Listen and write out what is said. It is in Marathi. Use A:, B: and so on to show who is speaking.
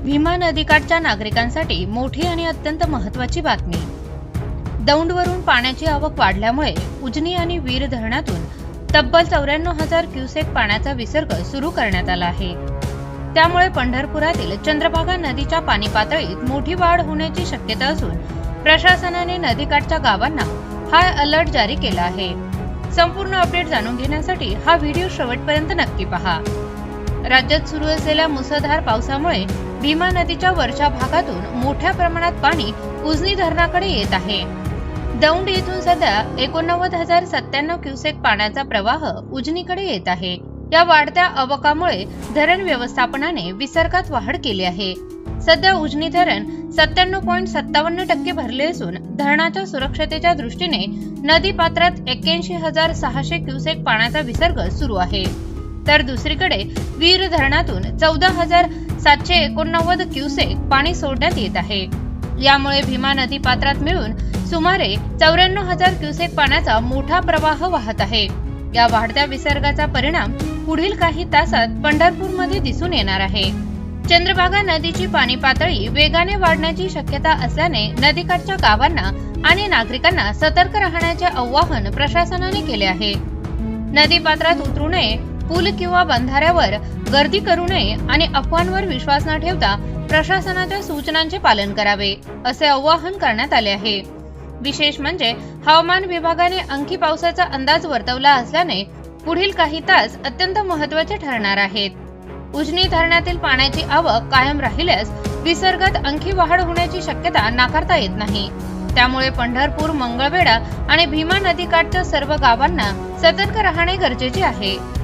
A: भीमा नदीकाठच्या नागरिकांसाठी मोठी आणि अत्यंत महत्त्वाची बातमी। दौंडवरून पाण्याची आवक वाढल्यामुळे उजनी आणि वीर धरणातून तब्बल 94,000 क्युसेक पाण्याचा विसर्ग सुरू करण्यात आला आहे। त्यामुळे पंढरपुरातील चंद्रभागा नदीच्या पाणी पातळीत मोठी वाढ होण्याची शक्यता असून प्रशासनाने नदीकाठच्या गावांना हाय अलर्ट जारी केला आहे। संपूर्ण अपडेट जाणून घेण्यासाठी हा व्हिडिओ शेवटपर्यंत नक्की पहा। राज्यात सुरू असलेल्या मुसळधार पावसामुळे भीमा नदीच्या वरच्या भागातून मोठ्या प्रमाणात पाणी उजनी धरणाकडे येत आहे। दौंड येथून सध्या 89,097 क्युसेक पाण्याचा प्रवाह उजनीकडे येत आहे। या वाढत्या आवकामुळे धरण व्यवस्थापनाने विसर्गात वाढ केली आहे। सध्या उजनी धरण 97.57% भरले असून धरणाच्या सुरक्षतेच्या दृष्टीने नदी पात्रात 81,600 क्युसेक पाण्याचा विसर्ग सुरू आहे। तर दुसरीकडे वीर धरणातून 14,789 क्युसेक पाणी सोडण्यात येत आहे। यामुळे भीमा नदी पात्रात मिळून सुमारे 94,000 क्युसेक पाण्याचा मोठा प्रवाह वाहत आहे। या वाढत्या विसर्गाचा परिणाम पुढील काही तासात पंढरपूरमध्ये दिसून येणार आहे। चंद्रभागा नदीची पाणी पातळी वेगाने वाढण्याची शक्यता असल्याने नदीकाठच्या गावांना आणि नागरिकांना सतर्क राहण्याचे आवाहन प्रशासनाने केले आहे। नदी पात्रात उतरू नये, पूल किंवा बंधाऱ्यावर गर्दी करू नये आणि अफवांवर विश्वास न ठेवता प्रशासनाच्या सूचनांचे पालन करावे असे आवाहन करण्यात आले आहे। विशेष म्हणजे हवामान विभागाने अंकी पावसाचा अंदाज वर्तवला असल्याने पुढील काही तास अत्यंत महत्त्वाचे ठरणार आहेत। उजनी धरणातील पाण्याची आवक कायम राहिल्यास विसर्गात अंकी वाढ होण्याची शक्यता नाकारता येत नाही। त्यामुळे पंढरपूर, मंगळवेढा आणि भीमा नदीकाठच्या सर्व गावांना सतर्क राहणे गरजेचे आहे।